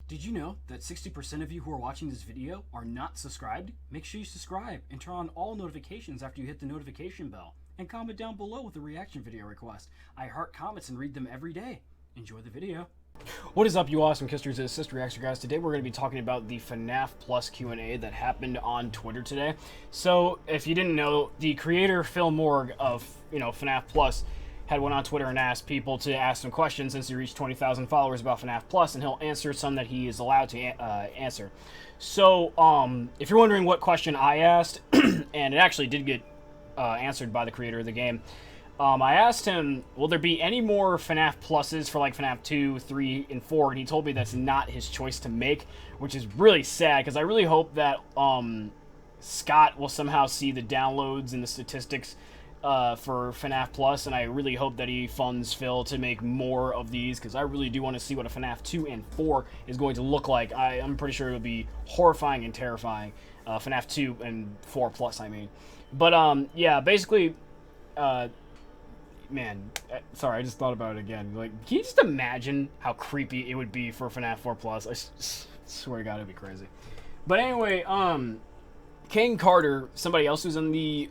Did you know that 60% of you who are watching this video are not subscribed? Make sure you subscribe and turn on all notifications after you hit the notification bell. And comment down below with a reaction video request. I heart comments and read them every day. Enjoy the video. What is up, you awesome CistReactZ, CistReactZ guys? Today we're going to be talking about the Fnaf Plus Q&A that happened on Twitter today. So, if you didn't know, the creator Phil Morg of, Fnaf Plus had went on Twitter and asked people to ask some questions since he reached 20,000 followers about Fnaf Plus, and he'll answer some that he is allowed to answer. So, if you're wondering what question I asked, and it actually did get answered by the creator of the game, I asked him, will there be any more FNAF Pluses for like FNAF 2, 3, and 4? And he told me that's not his choice to make, which is really sad, because I really hope that Scott will somehow see the downloads and the statistics for FNAF Plus, and I really hope that he funds Phil to make more of these, because I really do want to see what a FNAF 2 and 4 is going to look like. I'm pretty sure it'll be horrifying and terrifying. FNAF 2 and 4 Plus, I mean. But, yeah, basically, man, sorry, I just thought about it again. Like, can you just imagine how creepy it would be for FNAF 4 Plus? I swear to God, it'd be crazy. But anyway, Kane Carter, somebody else who's in the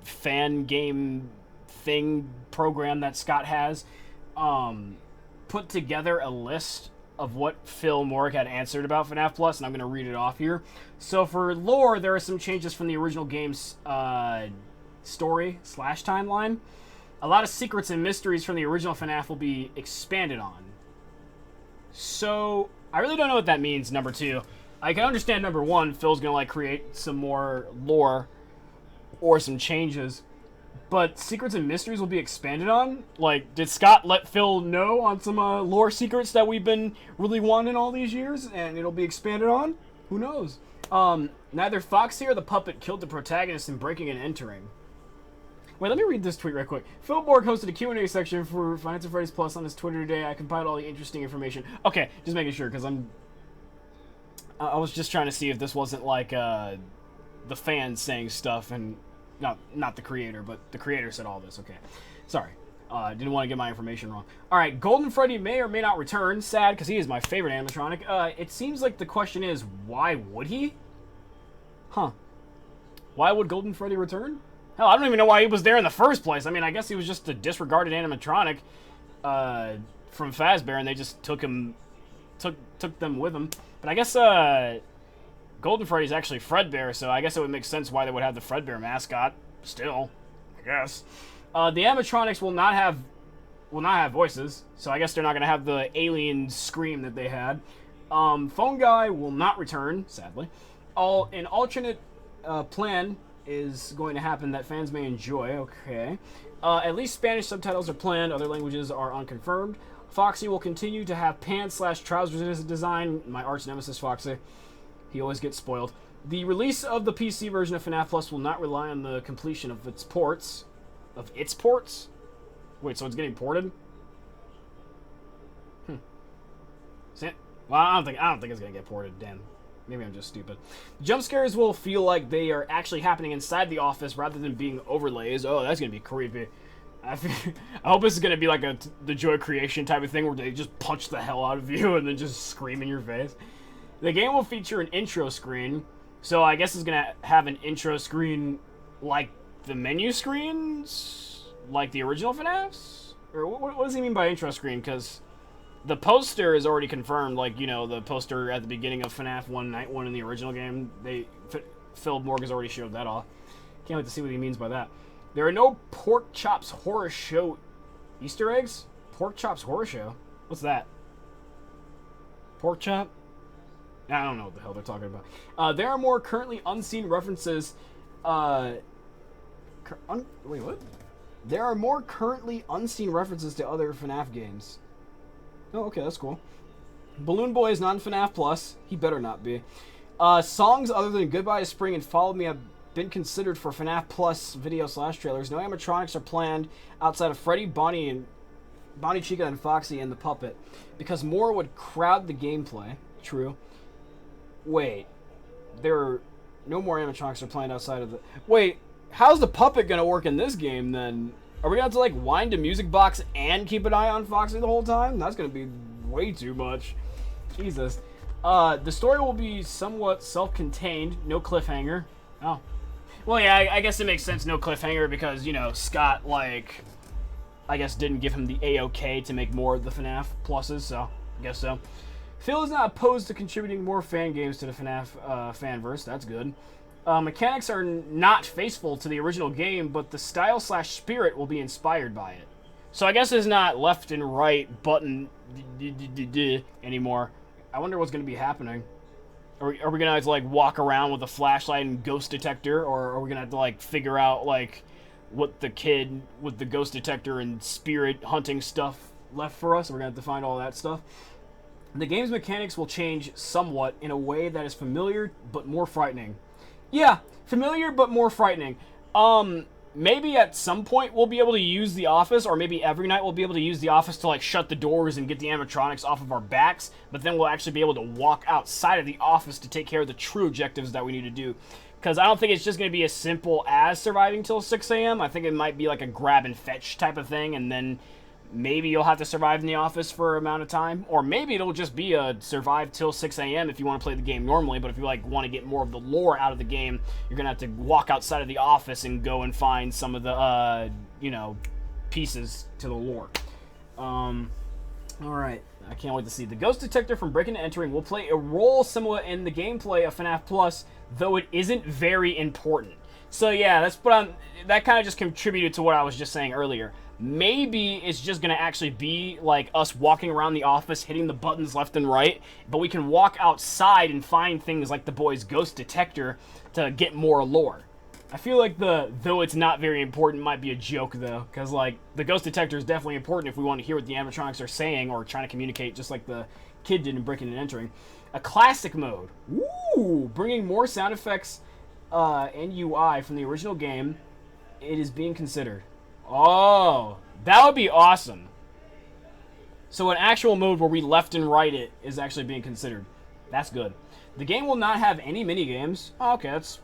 fan game thing program that Scott has, put together a list of what Phil Morg had answered about FNAF Plus, and I'm going to read it off here. So for lore, there are some changes from the original game's story/timeline. A lot of secrets and mysteries from the original FNAF will be expanded on. So, I really don't know what that means, number 2. I can understand number 1, Phil's gonna like create some more lore or some changes, but secrets and mysteries will be expanded on? Like, did Scott let Phil know on some lore secrets that we've been really wanting all these years, and it'll be expanded on? Who knows? Neither Foxy or the puppet killed the protagonist in breaking and entering. Wait, let me read this tweet real quick. Phil Borg hosted a Q&A section for Finance Freddy's Plus on his Twitter today. I compiled all the interesting information. Okay, just making sure, because I was just trying to see if this wasn't like the fans saying stuff, and not the creator, but the creator said all this. Okay, sorry. Didn't want to get my information wrong. All right, Golden Freddy may or may not return. Sad, because he is my favorite animatronic. It seems like the question is, why would he? Huh. Why would Golden Freddy return? Hell, I don't even know why he was there in the first place. I mean, I guess he was just a disregarded animatronic from Fazbear, and they just took them with them. But I guess Golden Freddy's actually Fredbear, so I guess it would make sense why they would have the Fredbear mascot. Still, I guess. The animatronics will not have voices, so I guess they're not gonna have the alien scream that they had. Phone Guy will not return, sadly. An alternate plan is going to happen that fans may enjoy. Okay. At least Spanish subtitles are planned. Other languages are unconfirmed. Foxy will continue to have pants/trousers in his design. My arch nemesis, Foxy. He always gets spoiled. The release of the PC version of FNAF Plus will not rely on the completion of its ports. Of its ports? Wait, so it's getting ported? Well, I don't think it's gonna get ported. Damn. Maybe I'm just stupid. Jump scares will feel like they are actually happening inside the office rather than being overlays. Oh, that's going to be creepy. I hope this is going to be like the Joy Creation type of thing where they just punch the hell out of you and then just scream in your face. The game will feature an intro screen. So I guess it's going to have an intro screen like the menu screens? Like the original FNAFs? Or what does he mean by intro screen? Because the poster is already confirmed, like, the poster at the beginning of FNAF 1 Night 1 in the original game. Phil Morg has already showed that off. Can't wait to see what he means by that. There are no Pork Chops Horror Show Easter eggs? Pork Chops Horror Show? What's that? Pork Chop? I don't know what the hell they're talking about. There are more currently unseen references. Wait, what? There are more currently unseen references to other FNAF games. Oh, okay, that's cool. Balloon Boy is not in FNAF Plus. He better not be. Songs other than Goodbye to Spring and Follow Me have been considered for FNAF Plus video/trailers. No animatronics are planned outside of Freddy, Bonnie, Chica, and Foxy, and the puppet, because more would crowd the gameplay. True. Wait. There are no more animatronics are planned outside of the... Wait, how's the puppet gonna work in this game, then? Are we gonna have to, like, wind a music box and keep an eye on Foxy the whole time? That's gonna be way too much. Jesus. The story will be somewhat self-contained, no cliffhanger. Oh. Well, yeah, I guess it makes sense, no cliffhanger, because, you know, Scott, like, I guess didn't give him the A-OK to make more of the FNAF pluses, so I guess so. Phil is not opposed to contributing more fan games to the FNAF fanverse. That's good. Mechanics are not faithful to the original game, but the style/spirit will be inspired by it. So I guess it's not left and right button anymore. I wonder what's going to be happening. Are we going to have to, like, walk around with a flashlight and ghost detector, or are we going to have to, like, figure out, like, what the kid with the ghost detector and spirit hunting stuff left for us? We're going to have to find all that stuff. The game's mechanics will change somewhat in a way that is familiar but more frightening. Yeah, familiar but more frightening. Maybe at some point we'll be able to use the office, or maybe every night we'll be able to use the office to, like, shut the doors and get the animatronics off of our backs, but then we'll actually be able to walk outside of the office to take care of the true objectives that we need to do. Because I don't think it's just going to be as simple as surviving till 6 a.m. I think it might be like a grab and fetch type of thing, and then maybe you'll have to survive in the office for an amount of time. Or maybe it'll just be a survive till 6 a.m. if you want to play the game normally, but if you, like, want to get more of the lore out of the game, you're going to have to walk outside of the office and go and find some of the, you know, pieces to the lore. Alright, I can't wait to see. The ghost detector from Breaking and Entering will play a role similar in the gameplay of FNAF Plus, though it isn't very important. So yeah, that kind of just contributed to what I was just saying earlier. Maybe it's just going to actually be like us walking around the office, hitting the buttons left and right, but we can walk outside and find things like the boy's ghost detector to get more lore. I feel like though it's not very important might be a joke, though, because, like, the ghost detector is definitely important if we want to hear what the animatronics are saying or trying to communicate, just like the kid did in Breaking and Entering. A classic mode. Ooh, bringing more sound effects and UI from the original game. It is being considered. Oh, that would be awesome. So an actual mode where we left and right it is actually being considered. That's good. The game will not have any minigames. Oh, okay, that's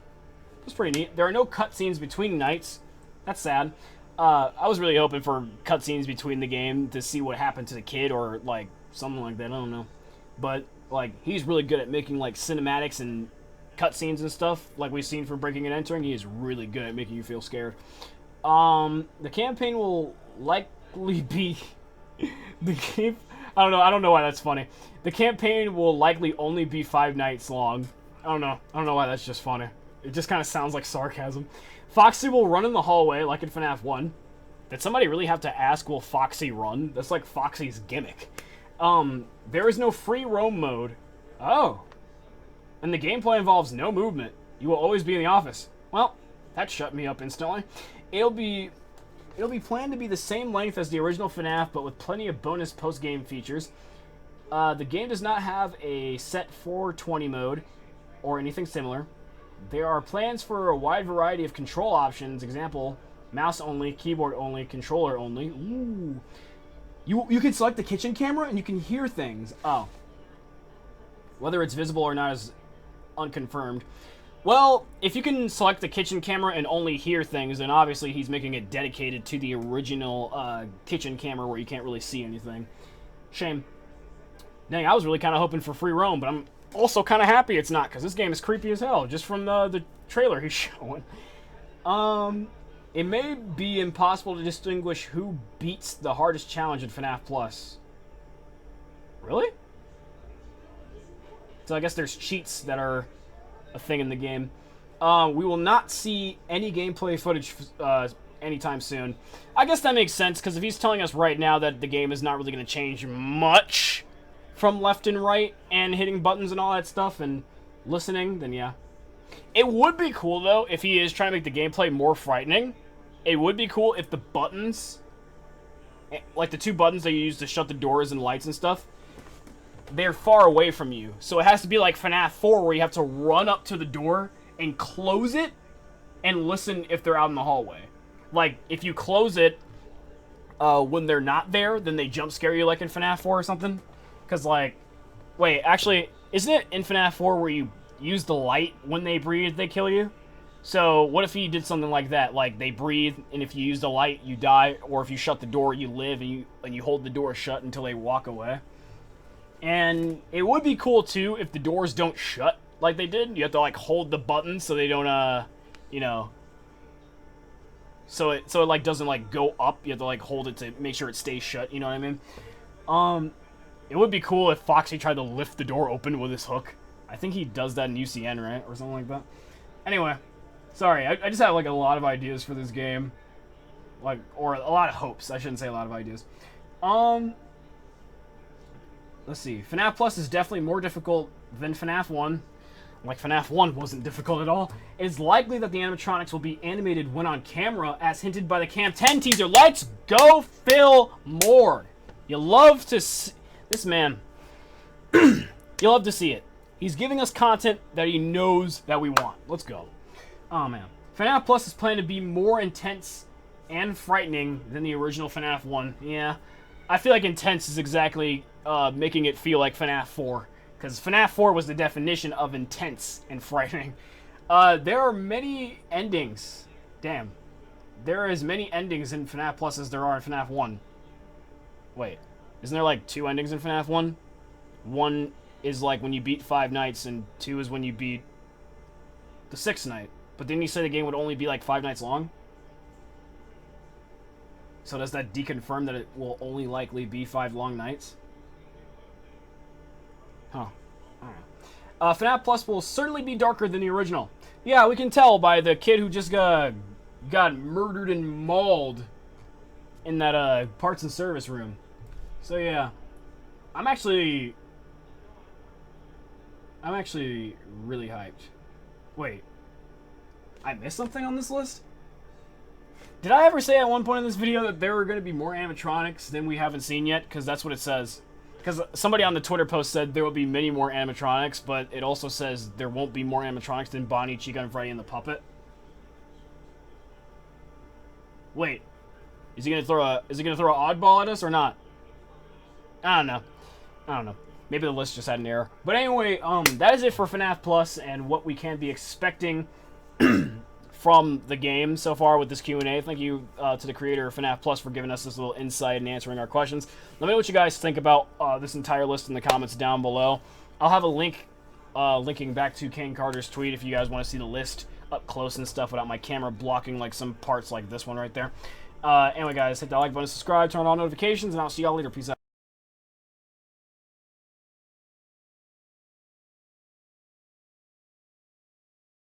pretty neat. There are no cutscenes between nights. That's sad. I was really hoping for cutscenes between the game to see what happened to the kid or, like, something like that. I don't know. But, like, he's really good at making, like, cinematics and cutscenes and stuff, like we've seen from Breaking and Entering. He is really good at making you feel scared. The campaign will likely be the game. I don't know why that's funny. The campaign will likely only be 5 nights long. I don't know why that's just funny. It just kind of sounds like sarcasm. Foxy will run in the hallway like in FNAF 1. Did somebody really have to ask, will Foxy run? That's like Foxy's gimmick. There is no free roam mode. Oh. And the gameplay involves no movement. You will always be in the office. Well, that shut me up instantly. It'll be planned to be the same length as the original FNAF, but with plenty of bonus post-game features. The game does not have a set 420 mode or anything similar. There are plans for a wide variety of control options. Example, mouse only, keyboard only, controller only. Ooh. You can select the kitchen camera and you can hear things. Oh. Whether it's visible or not is unconfirmed. Well, if you can select the kitchen camera and only hear things, then obviously he's making it dedicated to the original kitchen camera where you can't really see anything. Shame. Dang, I was really kind of hoping for free roam, but I'm also kind of happy it's not, because this game is creepy as hell, just from the trailer he's showing. It may be impossible to distinguish who beats the hardest challenge in FNAF Plus. Really? So I guess there's cheats that are a thing in the game. We will not see any gameplay footage anytime soon. I guess that makes sense, because if he's telling us right now that the game is not really going to change much from left and right and hitting buttons and all that stuff and listening, then yeah. It would be cool, though, if he is trying to make the gameplay more frightening. It would be cool if the buttons, like the 2 buttons that you use to shut the doors and lights and stuff, they're far away from you. So it has to be like FNAF 4 where you have to run up to the door and close it and listen if they're out in the hallway. Like, if you close it when they're not there, then they jump scare you like in FNAF 4 or something. Because, like, wait, actually, isn't it in FNAF 4 where you use the light when they breathe, they kill you? So what if he did something like that? Like, they breathe, and if you use the light, you die. Or if you shut the door, you live, and you hold the door shut until they walk away. And it would be cool, too, if the doors don't shut like they did. You have to, like, hold the button so they don't, you know... So it like, doesn't, like, go up. You have to, like, hold it to make sure it stays shut, you know what I mean? It would be cool if Foxy tried to lift the door open with his hook. I think he does that in UCN, right? Or something like that. Anyway, sorry. I just have, like, a lot of ideas for this game. Like, or a lot of hopes. I shouldn't say a lot of ideas. Let's see. FNAF Plus is definitely more difficult than FNAF 1. Like, FNAF 1 wasn't difficult at all. It is likely that the animatronics will be animated when on camera, as hinted by the Cam 10 teaser. Let's go, Phil Moore. You love to see... This man... you love to see it. He's giving us content that he knows that we want. Let's go. Oh, man. FNAF Plus is planned to be more intense and frightening than the original FNAF 1. Yeah. I feel like intense is exactly making it feel like FNAF 4. Because FNAF 4 was the definition of intense and frightening. There are many endings. Damn. There are as many endings in FNAF Plus as there are in FNAF 1. Wait. Isn't there like 2 endings in FNAF 1? 1 is like when you beat 5 nights, and 2 is when you beat the 6th night. But didn't you say the game would only be like 5 nights long? So does that deconfirm that it will only likely be 5 long nights? Huh. Alright. FNAF Plus will certainly be darker than the original. Yeah, we can tell by the kid who just got murdered and mauled in that parts and service room. So yeah, I'm actually really hyped. Wait, I missed something on this list? Did I ever say at one point in this video that there were going to be more animatronics than we haven't seen yet? Because that's what it says. Because somebody on the Twitter post said there will be many more animatronics, but it also says there won't be more animatronics than Bonnie, Chica, and Freddy and the Puppet. Wait, is he gonna throw an oddball at us or not? I don't know. Maybe the list just had an error. But anyway, that is it for FNAF Plus and what we can be expecting from the game so far with this Q&A. Thank you to the creator of FNAF Plus for giving us this little insight and answering our questions. Let me know what you guys think about this entire list in the comments down below. I'll have a link linking back to Kane Carter's tweet if you guys want to see the list up close and stuff without my camera blocking like some parts like this one right there. Anyway, guys, hit that like button, subscribe, turn on notifications, and I'll see y'all later. Peace out.